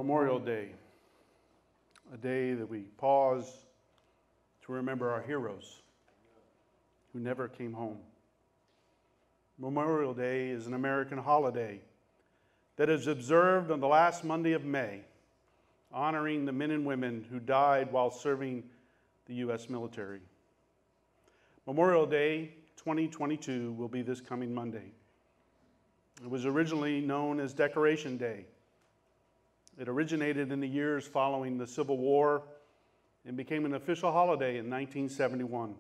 Memorial Day, a day that we pause to remember our heroes who never came home. Memorial Day is an American holiday that is observed on the last Monday of May, honoring the men and women who died while serving the U.S. military. Memorial Day 2022 will be this coming Monday. It was originally known as Decoration Day. It originated in the years following the Civil War and became an official holiday in 1971.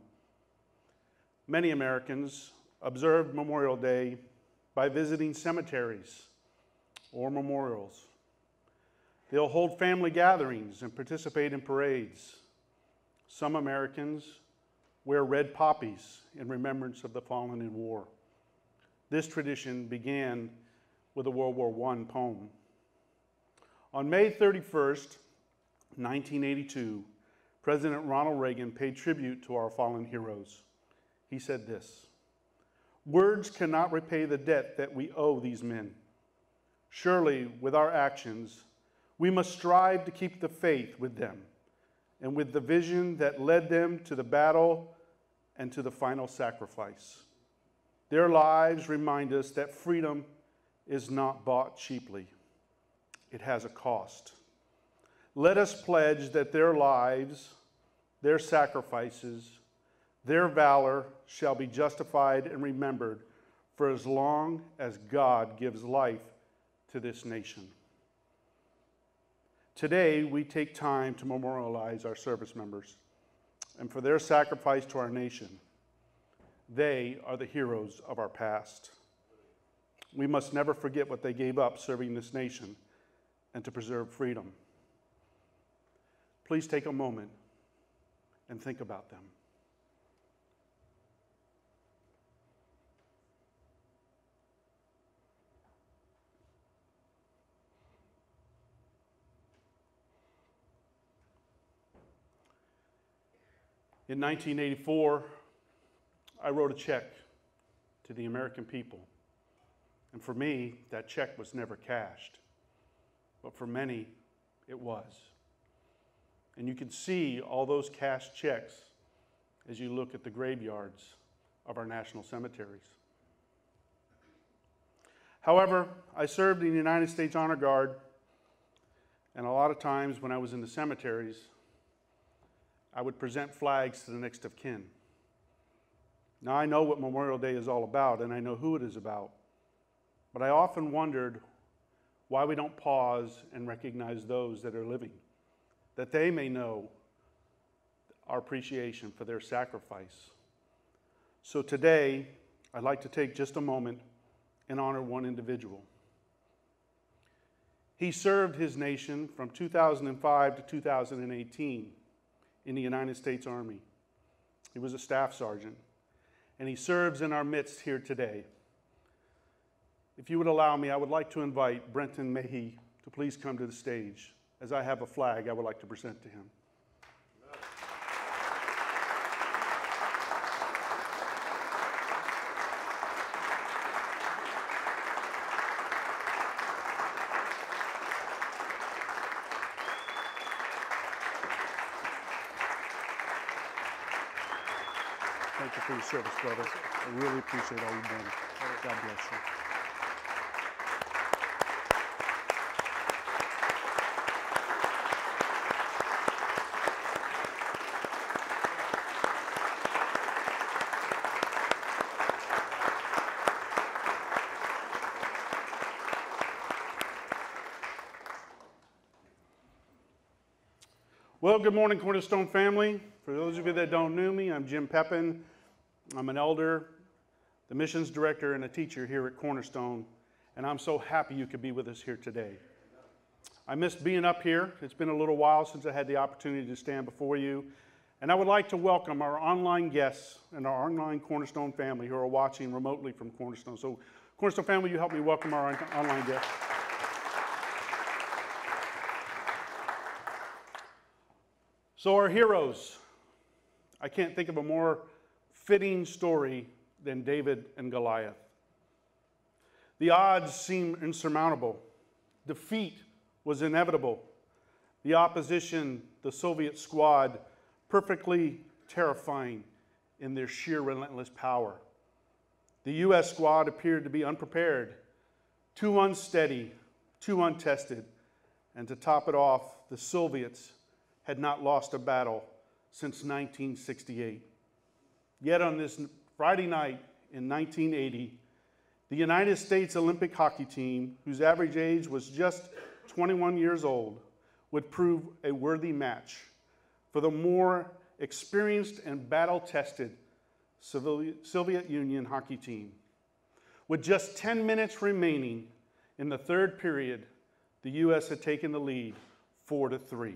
Many Americans observed Memorial Day by visiting cemeteries or memorials. They'll hold family gatherings and participate in parades. Some Americans wear red poppies in remembrance of the fallen in war. This tradition began with a World War I poem. On May 31st, 1982, President Ronald Reagan paid tribute to our fallen heroes. He said this: "Words cannot repay the debt that we owe these men. Surely, with our actions, we must strive to keep the faith with them and with the vision that led them to the battle and to the final sacrifice. Their lives remind us that freedom is not bought cheaply. It has a cost. Let us pledge that their lives, their sacrifices, their valor shall be justified and remembered for as long as God gives life to this nation." Today, we take time to memorialize our service members and for their sacrifice to our nation. They are the heroes of our past. We must never forget what they gave up serving this nation and to preserve freedom. Please take a moment and think about them. In 1984, I wrote a check to the American people. And for me, that check was never cashed. But for many, it was. And you can see all those cashed checks as you look at the graveyards of our national cemeteries. However, I served in the United States Honor Guard, and a lot of times when I was in the cemeteries, I would present flags to the next of kin. Now, I know what Memorial Day is all about, and I know who it is about, but I often wondered why we don't pause and recognize those that are living, that they may know our appreciation for their sacrifice. So today, I'd like to take just a moment and honor one individual. He served his nation from 2005 to 2018 in the United States Army. He was a staff sergeant, and he serves in our midst here today. If you would allow me, I would like to invite Brenton Mahey to please come to the stage, as I have a flag I would like to present to him. Thank you for your service, brother. I really appreciate all you've done. God bless you. Well, good morning, Cornerstone family. For those of you that don't know me, I'm Jim Pepin. I'm an elder, the missions director, and a teacher here at Cornerstone, and I'm so happy you could be with us here today. I missed being up here. It's been a little while since I had the opportunity to stand before you, and I would like to welcome our online guests and our online Cornerstone family who are watching remotely from Cornerstone. So, Cornerstone family, you help me welcome our online guests. So our heroes, I can't think of a more fitting story than David and Goliath. The odds seem insurmountable. Defeat was inevitable. The opposition, the Soviet squad, perfectly terrifying in their sheer relentless power. The U.S. squad appeared to be unprepared, too unsteady, too untested, and to top it off, the Soviets had not lost a battle since 1968. Yet on this Friday night in 1980, the United States Olympic hockey team, whose average age was just 21 years old, would prove a worthy match for the more experienced and battle-tested Soviet Union hockey team. With just 10 minutes remaining in the third period, the U.S. had taken the lead 4-3.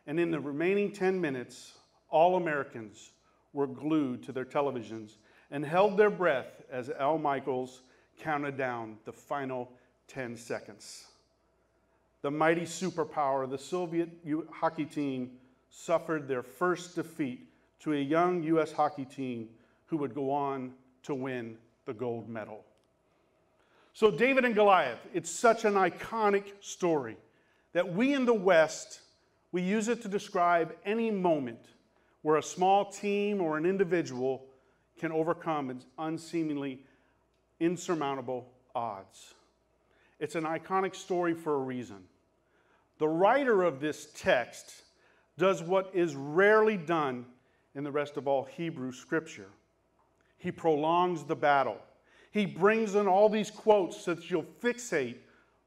And in the remaining 10 minutes, all Americans were glued to their televisions and held their breath as Al Michaels counted down the final 10 seconds. The mighty superpower, the Soviet hockey team, suffered their first defeat to a young U.S. hockey team who would go on to win the gold medal. So David and Goliath, it's such an iconic story that we in the West, we use it to describe any moment where a small team or an individual can overcome its unseemingly insurmountable odds. It's an iconic story for a reason. The writer of this text does what is rarely done in the rest of all Hebrew scripture. He prolongs the battle. He brings in all these quotes so that you'll fixate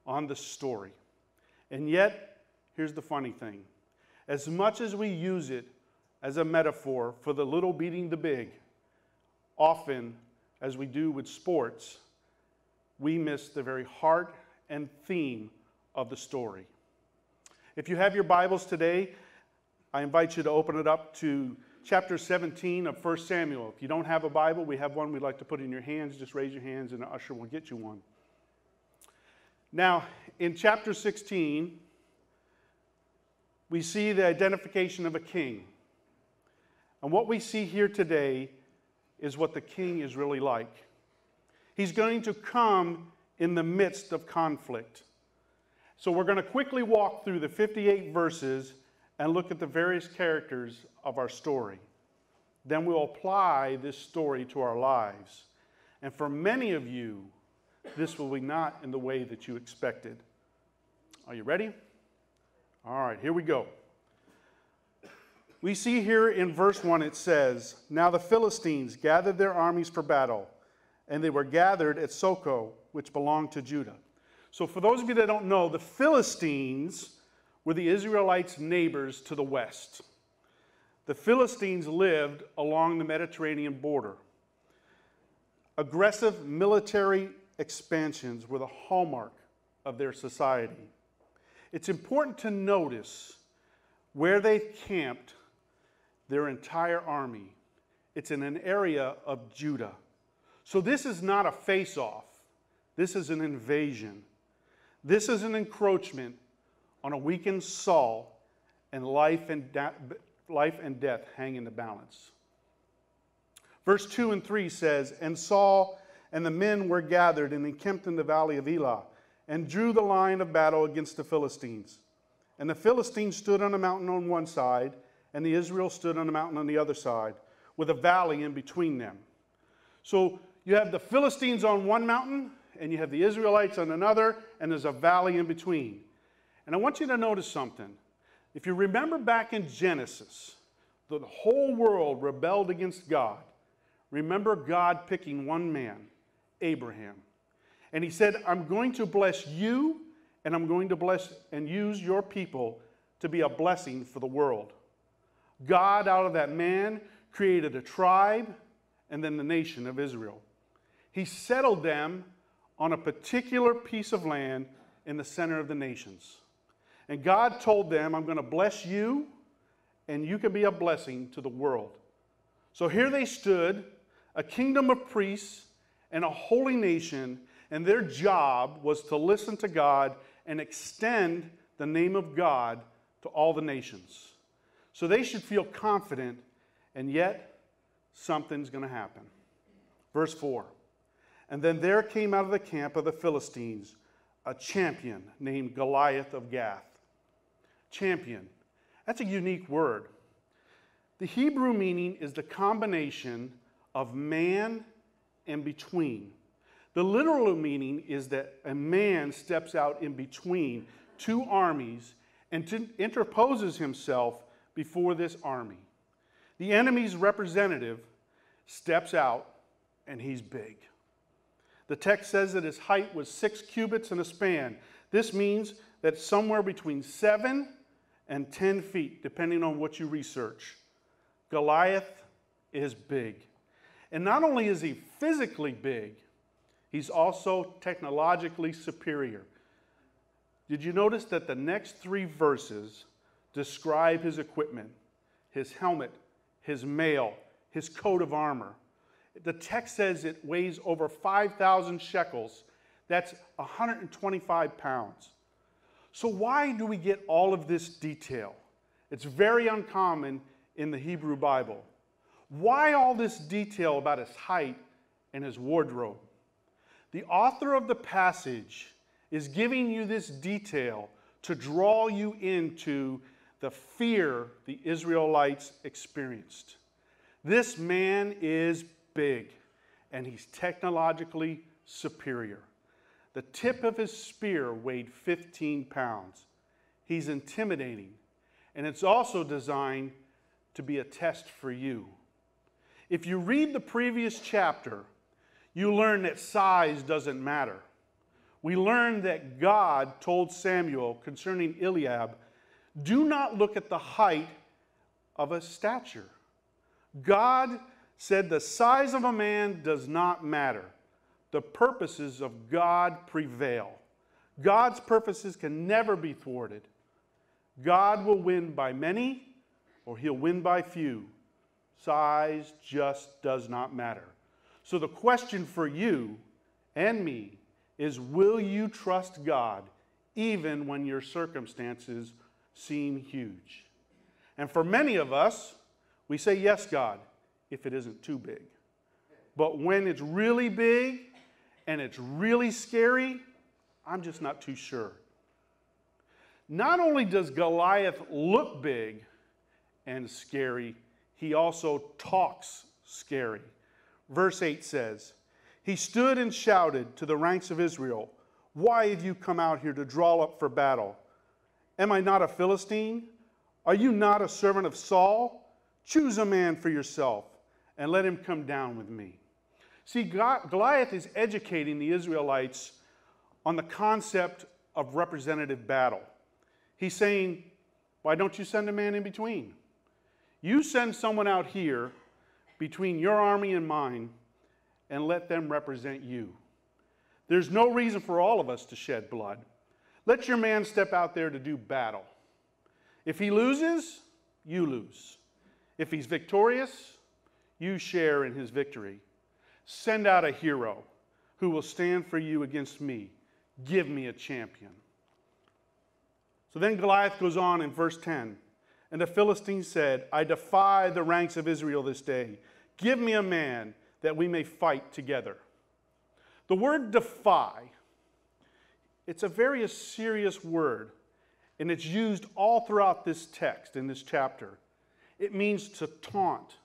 on the story. And yet, here's the funny thing. As much as we use it as a metaphor for the little beating the big, often, as we do with sports, we miss the very heart and theme of the story. If you have your Bibles today, I invite you to open it up to chapter 17 of 1 Samuel. If you don't have a Bible, we have one we'd like to put in your hands. Just raise your hands and an usher will get you one. Now, in chapter 16, we see the identification of a king. And what we see here today is what the king is really like. He's going to come in the midst of conflict. So we're going to quickly walk through the 58 verses and look at the various characters of our story. Then we'll apply this story to our lives. And for many of you, this will be not in the way that you expected. Are you ready? All right, here we go. We see here in verse 1 it says, "Now the Philistines gathered their armies for battle, and they were gathered at Socoh, which belonged to Judah." So for those of you that don't know, the Philistines were the Israelites' neighbors to the west. The Philistines lived along the Mediterranean border. Aggressive military expansions were the hallmark of their society. It's important to notice where they camped their entire army. It's in an area of Judah. So this is not a face-off. This is an invasion. This is an encroachment on a weakened Saul, and life and death hang in the balance. Verse 2 and 3 says, "And Saul and the men were gathered and encamped in the valley of Elah, and drew the line of battle against the Philistines. And the Philistines stood on a mountain on one side, and the Israel stood on a mountain on the other side, with a valley in between them." So you have the Philistines on one mountain, and you have the Israelites on another, and there's a valley in between. And I want you to notice something. If you remember back in Genesis, the whole world rebelled against God. Remember God picking one man, Abraham. And he said, "I'm going to bless you, and I'm going to bless and use your people to be a blessing for the world." God, out of that man, created a tribe and then the nation of Israel. He settled them on a particular piece of land in the center of the nations. And God told them, "I'm going to bless you, and you can be a blessing to the world." So here they stood, a kingdom of priests and a holy nation, and their job was to listen to God and extend the name of God to all the nations. So they should feel confident, and yet something's going to happen. Verse 4, "And then there came out of the camp of the Philistines a champion named Goliath of Gath. Champion. That's a unique word. The Hebrew meaning is the combination of man and between. The literal meaning is that a man steps out in between two armies and interposes himself before this army. The enemy's representative steps out, and he's big. The text says that his height was 6 cubits and a span. This means that somewhere between 7 and 10 feet, depending on what you research. Goliath is big. And not only is he physically big, he's also technologically superior. Did you notice that the next 3 verses describe his equipment, his helmet, his mail, his coat of armor? The text says it weighs over 5,000 shekels. That's 125 pounds. So why do we get all of this detail? It's very uncommon in the Hebrew Bible. Why all this detail about his height and his wardrobe? The author of the passage is giving you this detail to draw you into the fear the Israelites experienced. This man is big, and he's technologically superior. The tip of his spear weighed 15 pounds. He's intimidating, and it's also designed to be a test for you. If you read the previous chapter, you learn that size doesn't matter. We learn that God told Samuel concerning Eliab, do not look at the height of a stature. God said the size of a man does not matter. The purposes of God prevail. God's purposes can never be thwarted. God will win by many, or he'll win by few. Size just does not matter. So the question for you and me is, will you trust God even when your circumstances seem huge? And for many of us, we say, yes, God, if it isn't too big. But when it's really big and it's really scary, I'm just not too sure. Not only does Goliath look big and scary, he also talks scary. Verse 8 says, he stood and shouted to the ranks of Israel, why have you come out here to draw up for battle? Am I not a Philistine? Are you not a servant of Saul? Choose a man for yourself and let him come down with me. See, Goliath is educating the Israelites on the concept of representative battle. He's saying, why don't you send a man in between? You send someone out here between your army and mine and let them represent you. There's no reason for all of us to shed blood. Let your man step out there to do battle. If he loses, you lose. If he's victorious, you share in his victory. Send out a hero who will stand for you against me. Give me a champion. So then Goliath goes on in verse 10. And the Philistines said, I defy the ranks of Israel this day. Give me a man that we may fight together. The word defy, it's a very serious word, and it's used all throughout this text, in this chapter. It means to taunt,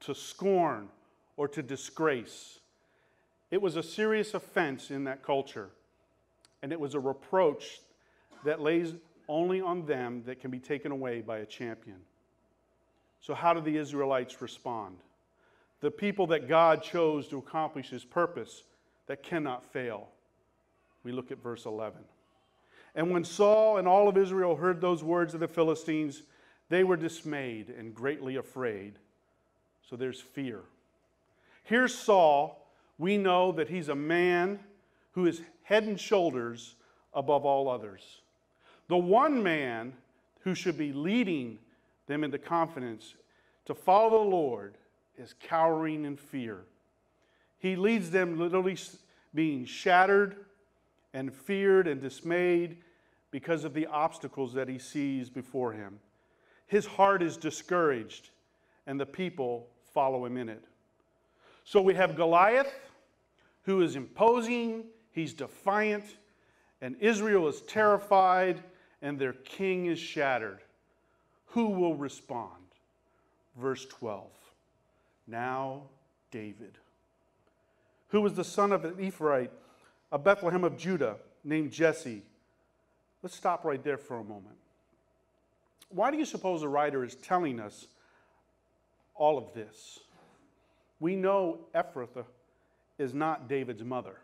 to scorn, or to disgrace. It was a serious offense in that culture, and it was a reproach that lays only on them that can be taken away by a champion. So how did the Israelites respond? The people that God chose to accomplish his purpose that cannot fail. We look at verse 11. And when Saul and all of Israel heard those words of the Philistines, they were dismayed and greatly afraid. So there's fear. Here's Saul. We know that he's a man who is head and shoulders above all others. The one man who should be leading them into confidence to follow the Lord is cowering in fear. He leads them literally being shattered and feared and dismayed because of the obstacles that he sees before him. His heart is discouraged, and the people follow him in it. So we have Goliath, who is imposing, he's defiant, and Israel is terrified, and their king is shattered. Who will respond? Verse 12. Now David, who was the son of an Ephraite, of Bethlehem of Judah, named Jesse. Let's stop right there for a moment. Why do you suppose the writer is telling us all of this? We know Ephrathah is not David's mother.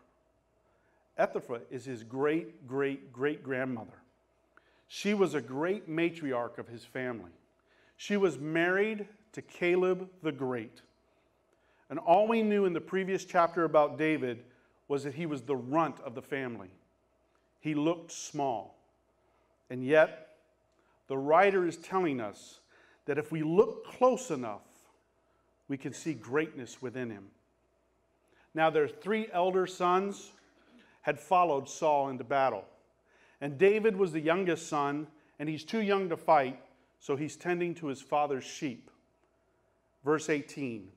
Ephrathah is his great-great-great-grandmother. She was a great matriarch of his family. She was married to Caleb the Great. And all we knew in the previous chapter about David was that he was the runt of the family. He looked small. And yet, the writer is telling us that if we look close enough, we can see greatness within him. Now, their 3 elder sons had followed Saul into battle. And David was the youngest son, and he's too young to fight, so he's tending to his father's sheep. Verse 18,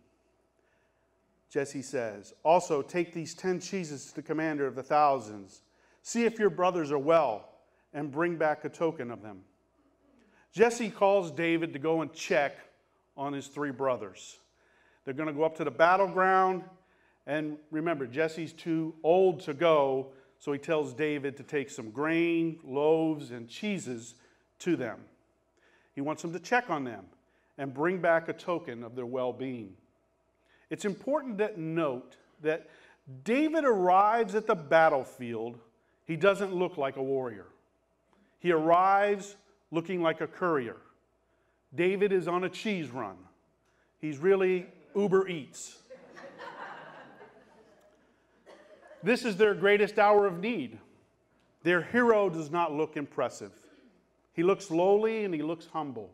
Jesse says, also take these 10 cheeses to the commander of the thousands. See if your brothers are well, and bring back a token of them. Jesse calls David to go and check on his 3 brothers. They're going to go up to the battleground, and remember, Jesse's too old to go, so he tells David to take some grain, loaves, and cheeses to them. He wants them to check on them and bring back a token of their well-being. It's important to note that David arrives at the battlefield. He doesn't look like a warrior. He arrives looking like a courier. David is on a cheese run. He's really Uber Eats. This is their greatest hour of need. Their hero does not look impressive. He looks lowly and he looks humble.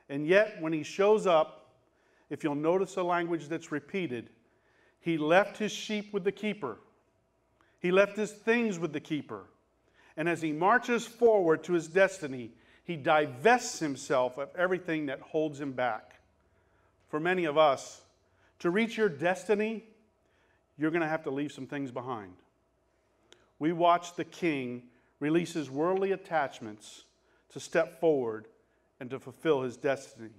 And yet, when he shows up, if you'll notice the language that's repeated, he left his sheep with the keeper. He left his things with the keeper. And as he marches forward to his destiny, he divests himself of everything that holds him back. For many of us, to reach your destiny, you're going to have to leave some things behind. We watch the king release his worldly attachments to step forward and to fulfill his destiny.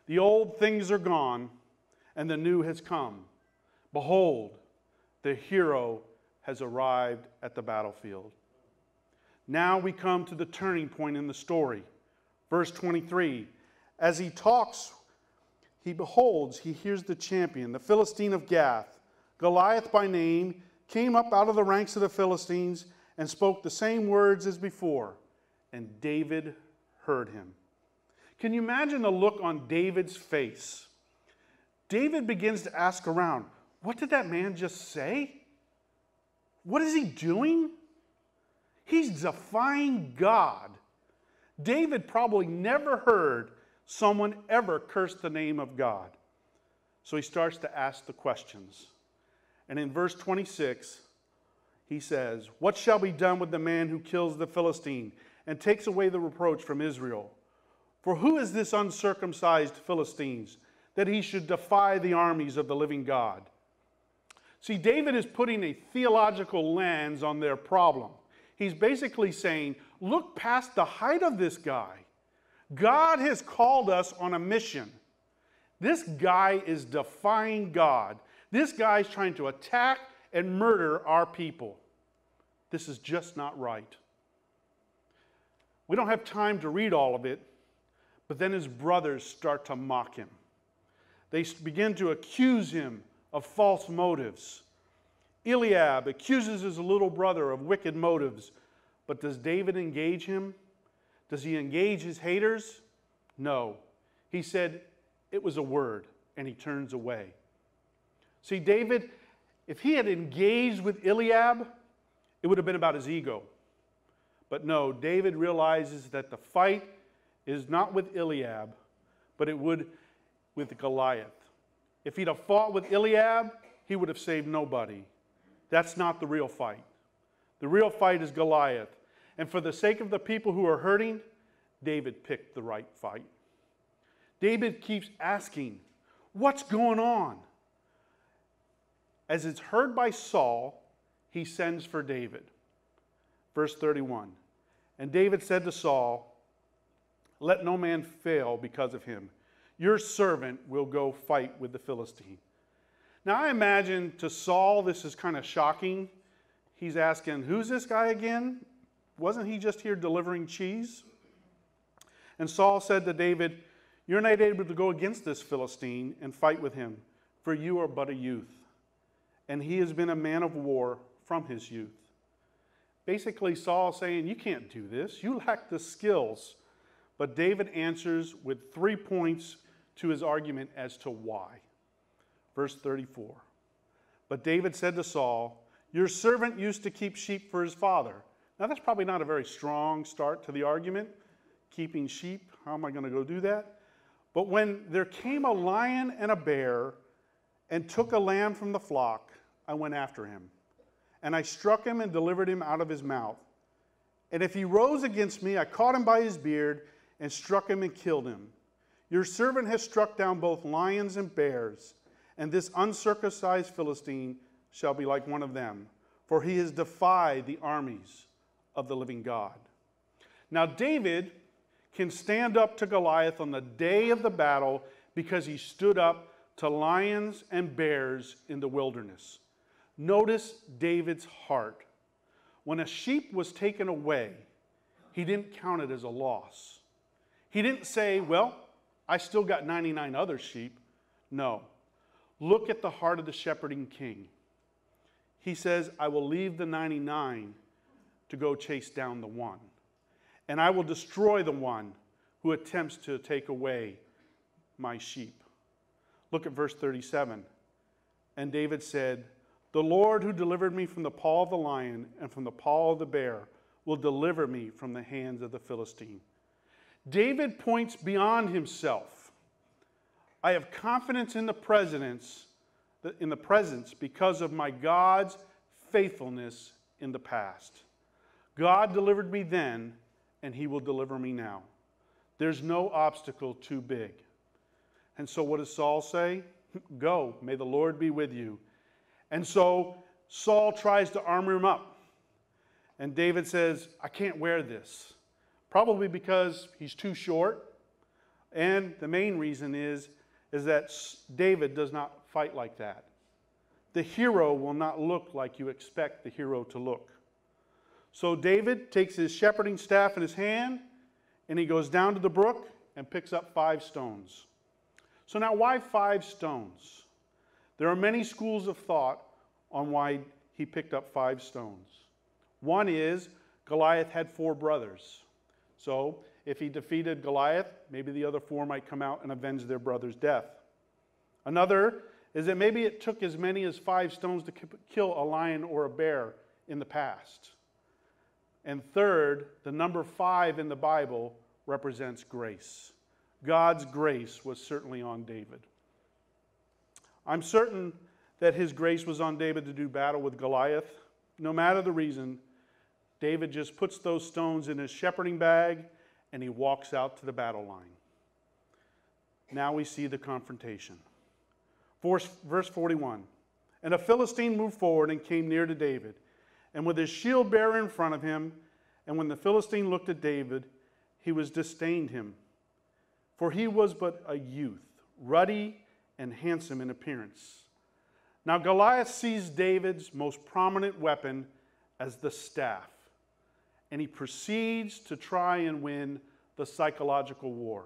The old things are gone, and the new has come. Behold, the hero has arrived at the battlefield. Now we come to the turning point in the story. Verse 23, as he talks, he hears the champion, the Philistine of Gath, Goliath by name, came up out of the ranks of the Philistines and spoke the same words as before, and David heard him. Can you imagine the look on David's face? David begins to ask around, what did that man just say? What is he doing? He's defying God. David probably never heard someone ever curse the name of God. So he starts to ask the questions. And in verse 26, he says, what shall be done with the man who kills the Philistine and takes away the reproach from Israel? For who is this uncircumcised Philistines that he should defy the armies of the living God? See, David is putting a theological lens on their problem. He's basically saying, look past the height of this guy. God has called us on a mission. This guy is defying God. This guy's trying to attack and murder our people. This is just not right. We don't have time to read all of it, but then his brothers start to mock him. They begin to accuse him of false motives. Eliab accuses his little brother of wicked motives, but does David engage him? Does he engage his haters? No. He said it was a word, and he turns away. See, David, if he had engaged with Eliab, it would have been about his ego. But no, David realizes that the fight is not with Eliab, but it would with Goliath. If he'd have fought with Eliab, he would have saved nobody. That's not the real fight. The real fight is Goliath. And for the sake of the people who are hurting, David picked the right fight. David keeps asking, what's going on? As it's heard by Saul, he sends for David. Verse 31. And David said to Saul, let no man fail because of him. Your servant will go fight with the Philistine. Now I imagine to Saul this is kind of shocking. He's asking, who's this guy again? Wasn't he just here delivering cheese? And Saul said to David, you're not able to go against this Philistine and fight with him, for you are but a youth. And he has been a man of war from his youth. Basically, Saul saying, you can't do this. You lack the skills. But David answers with 3 points to his argument as to why. Verse 34. But David said to Saul, your servant used to keep sheep for his father. Now that's probably not a very strong start to the argument. Keeping sheep, how am I going to go do that? But when there came a lion and a bear and took a lamb from the flock, I went after him. And I struck him and delivered him out of his mouth. And if he rose against me, I caught him by his beard and struck him and killed him. Your servant has struck down both lions and bears, and this uncircumcised Philistine shall be like one of them, for he has defied the armies of the living God. Now David can stand up to Goliath on the day of the battle because he stood up to lions and bears in the wilderness. Notice David's heart. When a sheep was taken away, he didn't count it as a loss. He didn't say, well, I still got 99 other sheep. No. Look at the heart of the shepherding king. He says, I will leave the 99 to go chase down the one. And I will destroy the one who attempts to take away my sheep. Look at verse 37. And David said, the Lord who delivered me from the paw of the lion and from the paw of the bear will deliver me from the hands of the Philistine. David points beyond himself. I have confidence in the presence because of my God's faithfulness in the past. God delivered me then, and he will deliver me now. There's no obstacle too big. And so what does Saul say? Go, may the Lord be with you. And so Saul tries to armor him up. And David says, I can't wear this. Probably because he's too short. And the main reason is that David does not fight like that. The hero will not look like you expect the hero to look. So David takes his shepherding staff in his hand, and he goes down to the brook and picks up 5 stones. So now why 5 stones? There are many schools of thought on why he picked up 5 stones. One is Goliath had 4 brothers. So if he defeated Goliath, maybe the other 4 might come out and avenge their brother's death. Another is that maybe it took as many as 5 stones to kill a lion or a bear in the past. And third, the number 5 in the Bible represents grace. God's grace was certainly on David. I'm certain that his grace was on David to do battle with Goliath. No matter the reason, David just puts those stones in his shepherding bag and he walks out to the battle line. Now we see the confrontation. Verse 41. And a Philistine moved forward and came near to David, and with his shield bearer in front of him, and when the Philistine looked at David, he was disdained him. For he was but a youth, ruddy and handsome in appearance. Now Goliath sees David's most prominent weapon as the staff, and he proceeds to try and win the psychological war.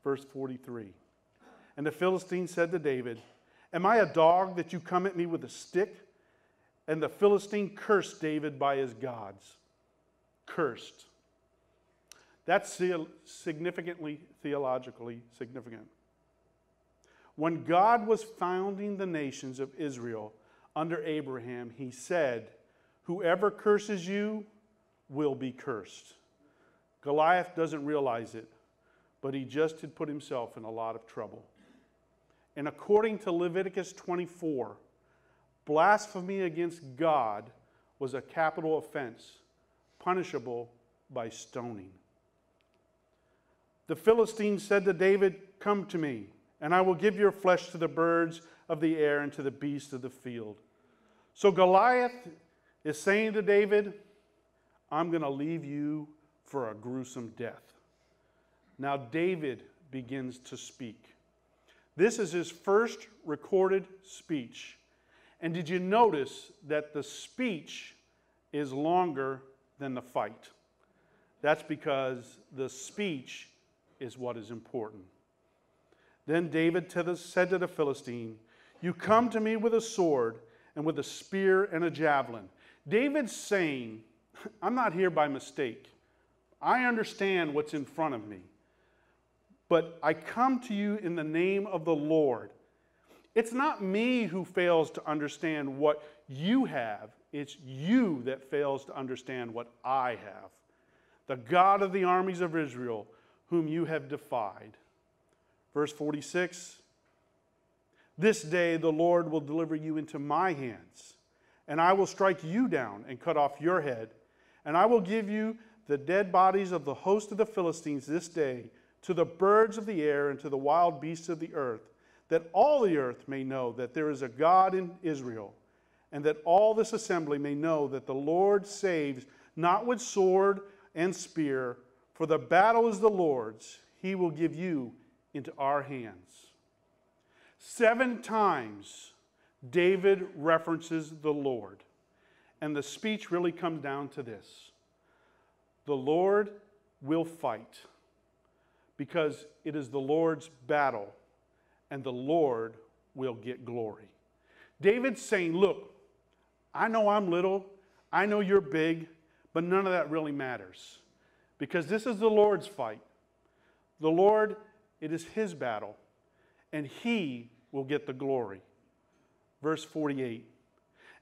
Verse 43. And the Philistine said to David, am I a dog that you come at me with a stick? And the Philistine cursed David by his gods. Cursed. That's significantly, theologically significant. When God was founding the nations of Israel under Abraham, he said, whoever curses you will be cursed. Goliath doesn't realize it, but he just had put himself in a lot of trouble. And according to Leviticus 24, blasphemy against God was a capital offense, punishable by stoning. The Philistine said to David, come to me, and I will give your flesh to the birds of the air and to the beasts of the field. So Goliath is saying to David, I'm going to leave you for a gruesome death. Now David begins to speak. This is his first recorded speech. And did you notice that the speech is longer than the fight? That's because the speech is what is important. Then David said to the Philistine, "You come to me with a sword and with a spear and a javelin." David's saying, I'm not here by mistake. I understand what's in front of me. But I come to you in the name of the Lord. It's not me who fails to understand what you have. It's you that fails to understand what I have. The God of the armies of Israel, whom you have defied. Verse 46, "This day the Lord will deliver you into my hands, and I will strike you down and cut off your head, and I will give you the dead bodies of the host of the Philistines this day to the birds of the air and to the wild beasts of the earth, that all the earth may know that there is a God in Israel, and that all this assembly may know that the Lord saves not with sword and spear, for the battle is the Lord's. He will give you into our hands." 7 times David references the Lord. And the speech really comes down to this: the Lord will fight, because it is the Lord's battle, and the Lord will get glory. David's saying, look, I know I'm little, I know you're big, but none of that really matters, because this is the Lord's fight. The Lord, it is his battle, and he will get the glory. Verse 48,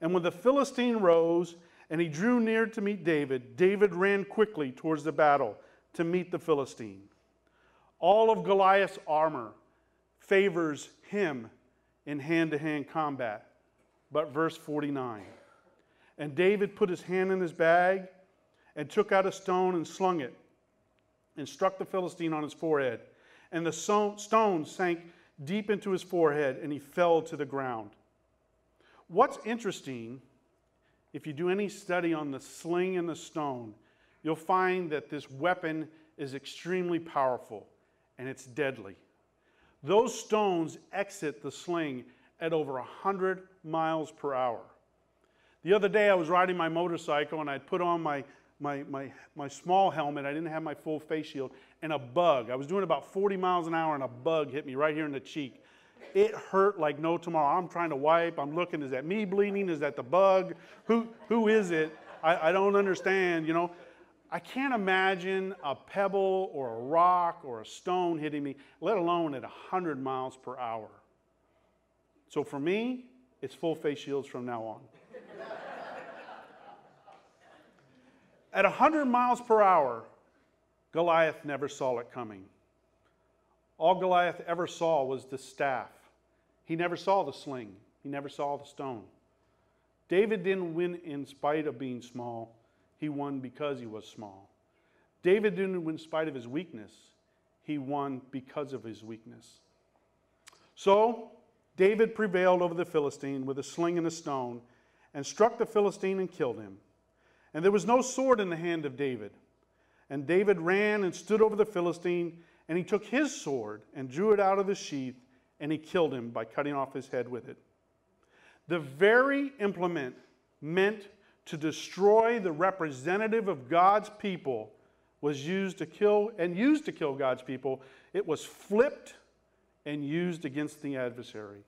"And when the Philistine rose and he drew near to meet David, David ran quickly towards the battle to meet the Philistine. All of Goliath's armor favors him in hand-to-hand combat." But verse 49, "And David put his hand in his bag and took out a stone and slung it and struck the Philistine on his forehead. And the stone sank deep into his forehead, and he fell to the ground." What's interesting, if you do any study on the sling and the stone, you'll find that this weapon is extremely powerful, and it's deadly. Those stones exit the sling at over 100 miles per hour. The other day I was riding my motorcycle, and I'd put on my small helmet. I didn't have my full face shield, and a bug. I was doing about 40 miles an hour, and a bug hit me right here in the cheek. It hurt like no tomorrow. I'm trying to wipe. I'm looking, is that me bleeding? Is that the bug? Who is it? I don't understand, you know. I can't imagine a pebble or a rock or a stone hitting me, let alone at 100 miles per hour. So for me, it's full face shields from now on. At 100 miles per hour, Goliath never saw it coming. All Goliath ever saw was the staff. He never saw the sling. He never saw the stone. David didn't win in spite of being small. He won because he was small. David didn't win in spite of his weakness. He won because of his weakness. So David prevailed over the Philistine with a sling and a stone, and struck the Philistine and killed him. And there was no sword in the hand of David. And David ran and stood over the Philistine, and he took his sword and drew it out of his sheath, and he killed him by cutting off his head with it. The very implement meant to destroy the representative of God's people was used to kill God's people. It was flipped and used against the adversary.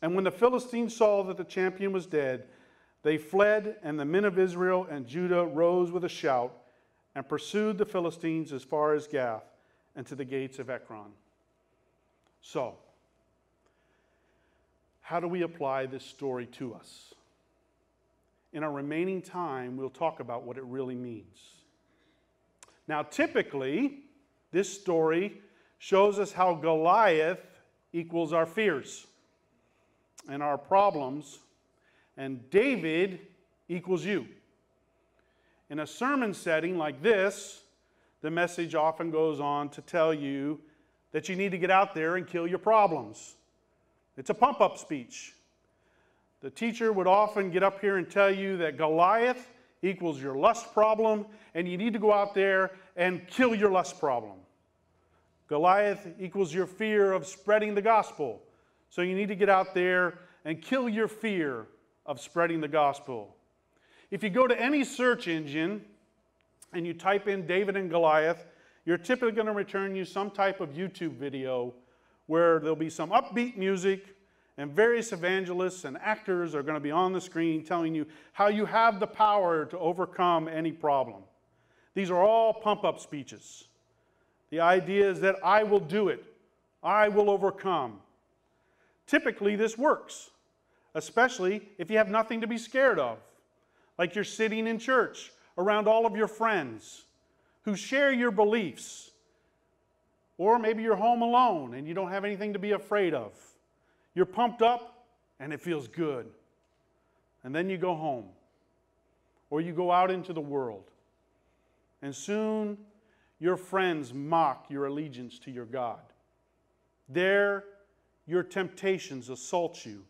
And when the Philistines saw that the champion was dead, they fled, and the men of Israel and Judah rose with a shout and pursued the Philistines as far as Gath and to the gates of Ekron. So, how do we apply this story to us? In our remaining time, we'll talk about what it really means. Now, typically, this story shows us how Goliath equals our fears and our problems, and David equals you. In a sermon setting like this, the message often goes on to tell you that you need to get out there and kill your problems. It's a pump-up speech. The teacher would often get up here and tell you that Goliath equals your lust problem, and you need to go out there and kill your lust problem. Goliath equals your fear of spreading the gospel. So you need to get out there and kill your fear of spreading the gospel. If you go to any search engine and you type in David and Goliath, you're typically going to return you some type of YouTube video where there'll be some upbeat music and various evangelists and actors are going to be on the screen telling you how you have the power to overcome any problem. These are all pump-up speeches. The idea is that I will do it. I will overcome. Typically, this works, especially if you have nothing to be scared of. Like you're sitting in church around all of your friends who share your beliefs. Or maybe you're home alone and you don't have anything to be afraid of. You're pumped up and it feels good. And then you go home. Or you go out into the world. And soon your friends mock your allegiance to your God. There, your temptations assault you.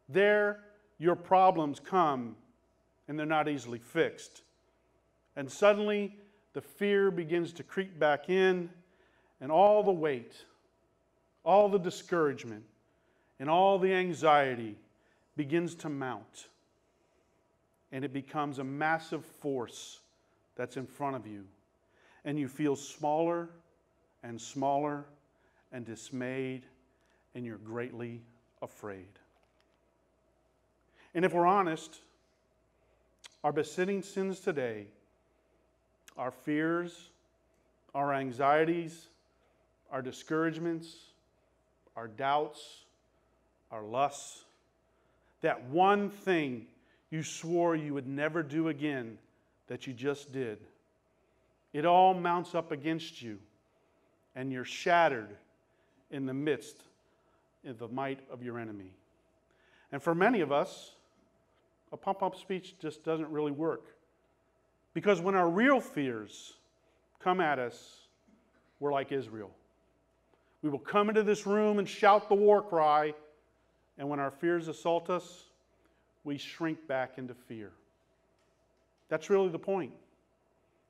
There, your problems come and they're not easily fixed. And suddenly, the fear begins to creep back in, and all the weight, all the discouragement, and all the anxiety begins to mount. And it becomes a massive force that's in front of you. And you feel smaller and smaller and dismayed, and you're greatly afraid. And if we're honest, our besetting sins today, our fears, our anxieties, our discouragements, our doubts, our lusts, that one thing you swore you would never do again that you just did, it all mounts up against you, and you're shattered in the midst of the might of your enemy. And for many of us, a pump-up speech just doesn't really work. Because when our real fears come at us, we're like Israel. We will come into this room and shout the war cry, and when our fears assault us, we shrink back into fear. That's really the point.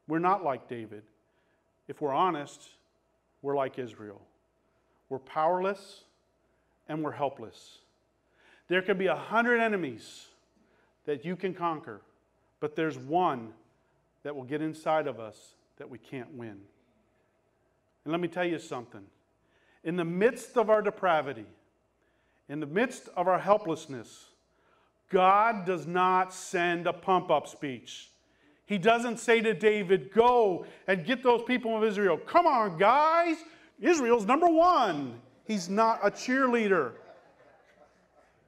We're not like David. If we're honest, we're like Israel. We're powerless and we're helpless. There could be 100 enemies that you can conquer, but there's one that will get inside of us that we can't win. And let me tell you something. In the midst of our depravity, in the midst of our helplessness, God does not send a pump-up speech. He doesn't say to David, go and get those people of Israel. Come on, guys. Israel's number one. He's not a cheerleader.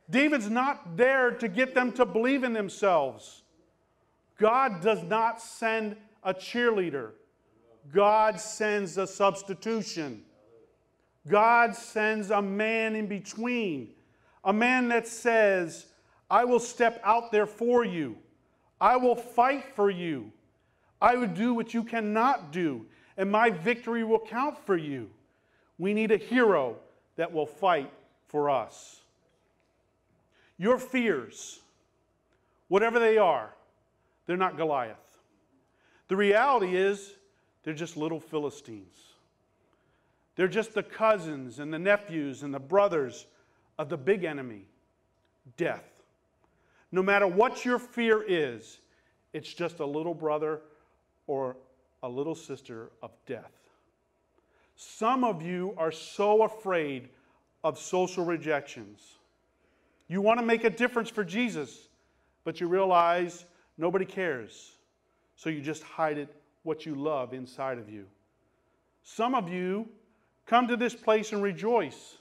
David's not there to get them to believe in themselves. God does not send a cheerleader. God sends a substitution. God sends a man in between. A man that says, I will step out there for you. I will fight for you. I will do what you cannot do. And my victory will count for you. We need a hero that will fight for us. Your fears, whatever they are, they're not Goliath. The reality is, they're just little Philistines. They're just the cousins and the nephews and the brothers of the big enemy, death. No matter what your fear is, it's just a little brother or a little sister of death. Some of you are so afraid of social rejections. You want to make a difference for Jesus, but you realize nobody cares. So you just hide it, what you love, inside of you. Some of you come to this place and rejoice,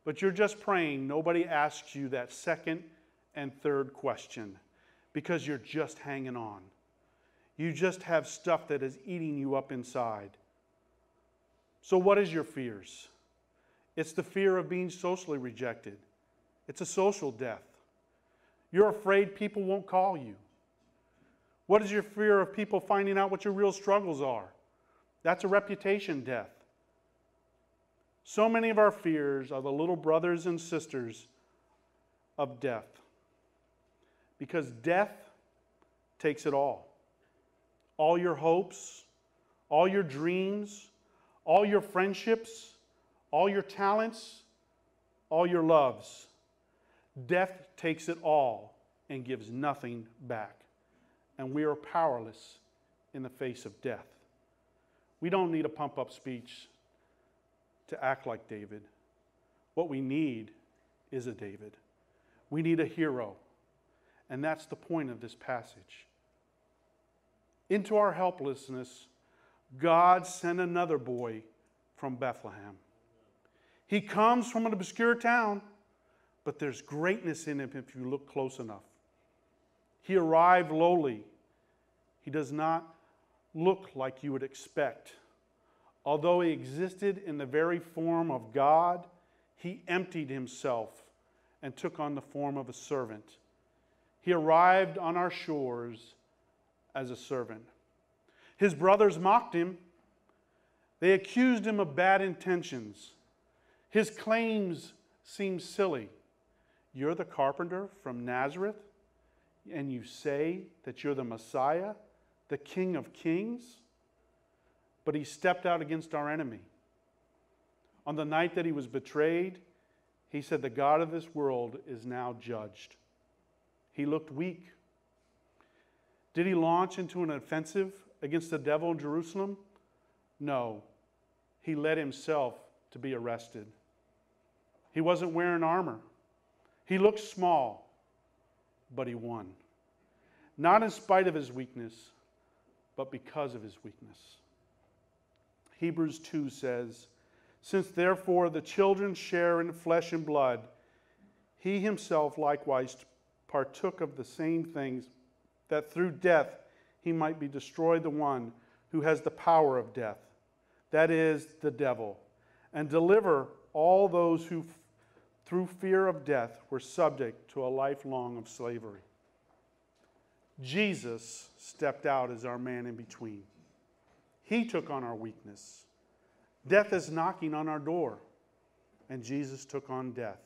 but you're just praying nobody asks you that second and third question because you're just hanging on. You just have stuff that is eating you up inside. So what is your fears? It's the fear of being socially rejected. It's a social death. You're afraid people won't call you. What is your fear of people finding out what your real struggles are? That's a reputation death. So many of our fears are the little brothers and sisters of death. Because death takes it all. All your hopes, all your dreams, all your friendships, all your talents, all your loves. Death takes it all and gives nothing back. And we are powerless in the face of death. We don't need a pump-up speech to act like David. What we need is a David. We need a hero. And that's the point of this passage. Into our helplessness, God sent another boy from Bethlehem. He comes from an obscure town, but there's greatness in him if you look close enough. He arrived lowly. He does not look like you would expect. Although he existed in the very form of God, he emptied himself and took on the form of a servant. He arrived on our shores as a servant. His brothers mocked him. They accused him of bad intentions. His claims seemed silly. You're the carpenter from Nazareth, and you say that you're the Messiah, the King of Kings? But he stepped out against our enemy. On the night that he was betrayed, he said, the God of this world is now judged. He looked weak. Did he launch into an offensive against the devil in Jerusalem? No. He led himself to be arrested. He wasn't wearing armor. He looked small, but he won. Not in spite of his weakness, but because of his weakness. Hebrews 2 says, since therefore the children share in flesh and blood, he himself likewise partook of the same things, that through death he might be destroyed the one who has the power of death, that is, the devil, and deliver all those who through fear of death were subject to a lifelong of slavery. Jesus stepped out as our man in between. He took on our weakness. Death is knocking on our door, and Jesus took on death.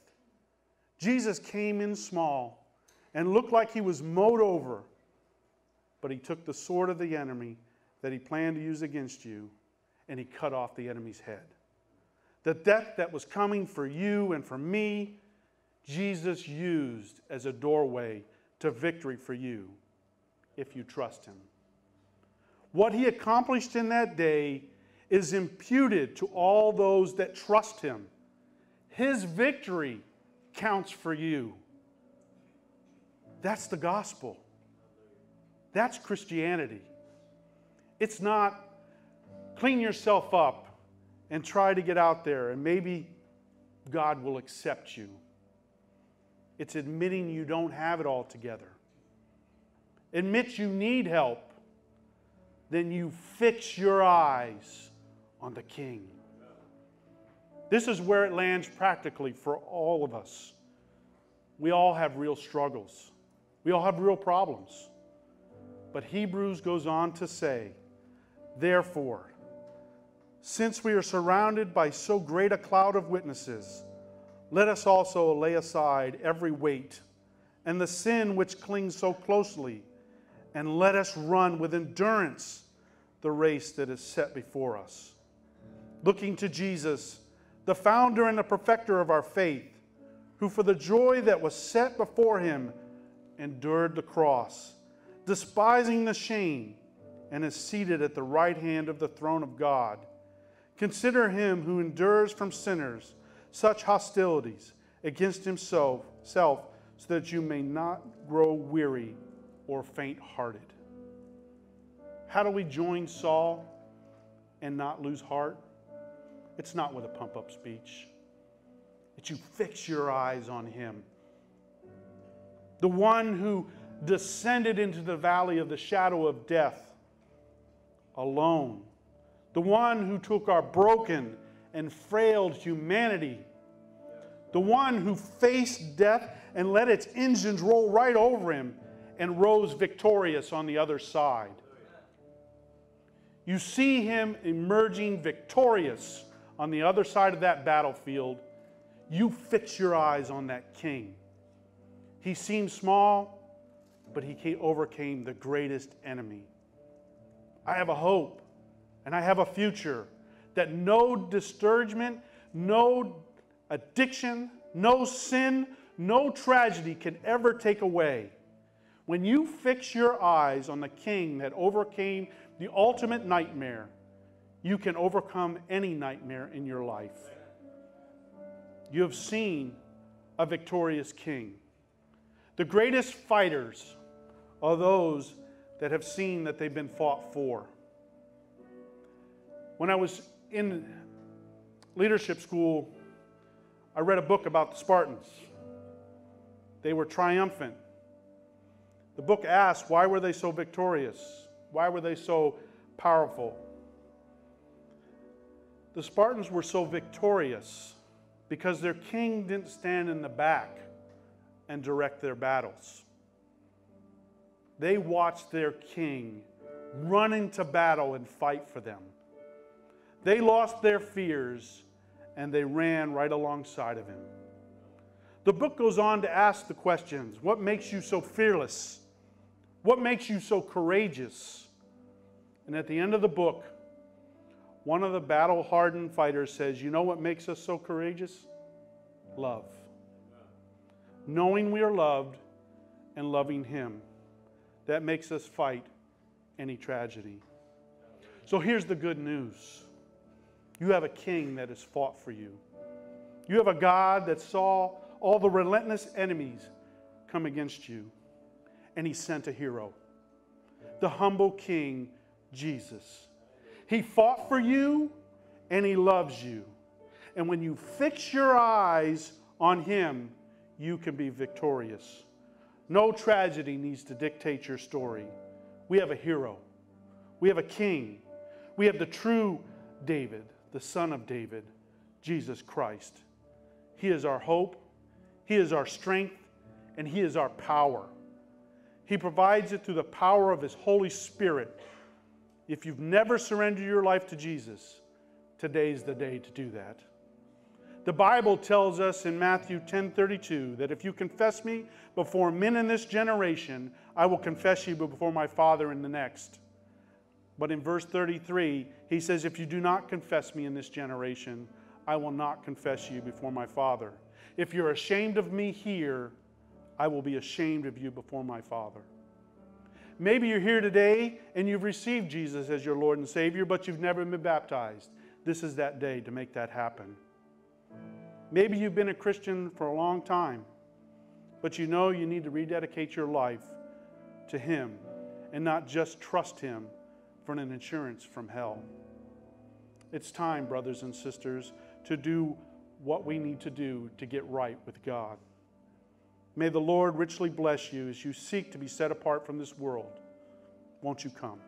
Jesus came in small and looked like he was mowed over, but he took the sword of the enemy that he planned to use against you, and he cut off the enemy's head. The death that was coming for you and for me, Jesus used as a doorway to victory for you if you trust him. What he accomplished in that day is imputed to all those that trust him. His victory counts for you. That's the gospel. That's Christianity. It's not clean yourself up and try to get out there and maybe God will accept you. It's admitting you don't have it all together. Admit you need help. Then you fix your eyes on the King. This is where it lands practically for all of us. We all have real struggles. We all have real problems. But Hebrews goes on to say, therefore, since we are surrounded by so great a cloud of witnesses, let us also lay aside every weight and the sin which clings so closely, and let us run with endurance the race that is set before us. Looking to Jesus, the founder and the perfecter of our faith, who for the joy that was set before him endured the cross, despising the shame, and is seated at the right hand of the throne of God. Consider him who endures from sinners such hostilities against himself, so that you may not grow weary or faint-hearted. How do we join Saul and not lose heart? It's not with a pump-up speech. It's you fix your eyes on him. The one who descended into the valley of the shadow of death alone. The one who took our broken and frail humanity. The one who faced death and let its engines roll right over him and rose victorious on the other side. You see him emerging victorious on the other side of that battlefield. You fix your eyes on that King. He seems small, but he overcame the greatest enemy. I have a hope and I have a future that no discouragement, no addiction, no sin, no tragedy can ever take away. When you fix your eyes on the King that overcame the ultimate nightmare, you can overcome any nightmare in your life. You have seen a victorious King. The greatest fighters are those that have seen that they've been fought for. When I was in leadership school, I read a book about the Spartans. They were triumphant. The book asked, why were they so victorious? Why were they so powerful? The Spartans were so victorious because their king didn't stand in the back and direct their battles. They watched their king run into battle and fight for them. They lost their fears and they ran right alongside of him. The book goes on to ask the questions, what makes you so fearless? What makes you so courageous? And at the end of the book, one of the battle-hardened fighters says, you know what makes us so courageous? Love. Knowing we are loved and loving him. That makes us fight any tragedy. So here's the good news. You have a king that has fought for you. You have a God that saw all the relentless enemies come against you. And he sent a hero. The humble King, Jesus. He fought for you and he loves you. And when you fix your eyes on him, you can be victorious. No tragedy needs to dictate your story. We have a hero. We have a king. We have the true David, the son of David, Jesus Christ. He is our hope. He is our strength. And he is our power. He provides it through the power of his Holy Spirit. If you've never surrendered your life to Jesus, today's the day to do that. The Bible tells us in Matthew 10:32 that if you confess me before men in this generation, I will confess you before my Father in the next. But in verse 33, he says, if you do not confess me in this generation, I will not confess you before my Father. If you're ashamed of me here, I will be ashamed of you before my Father. Maybe you're here today and you've received Jesus as your Lord and Savior, but you've never been baptized. This is that day to make that happen. Maybe you've been a Christian for a long time, but you know you need to rededicate your life to him and not just trust him for an insurance from hell. It's time, brothers and sisters, to do what we need to do to get right with God. May the Lord richly bless you as you seek to be set apart from this world. Won't you come?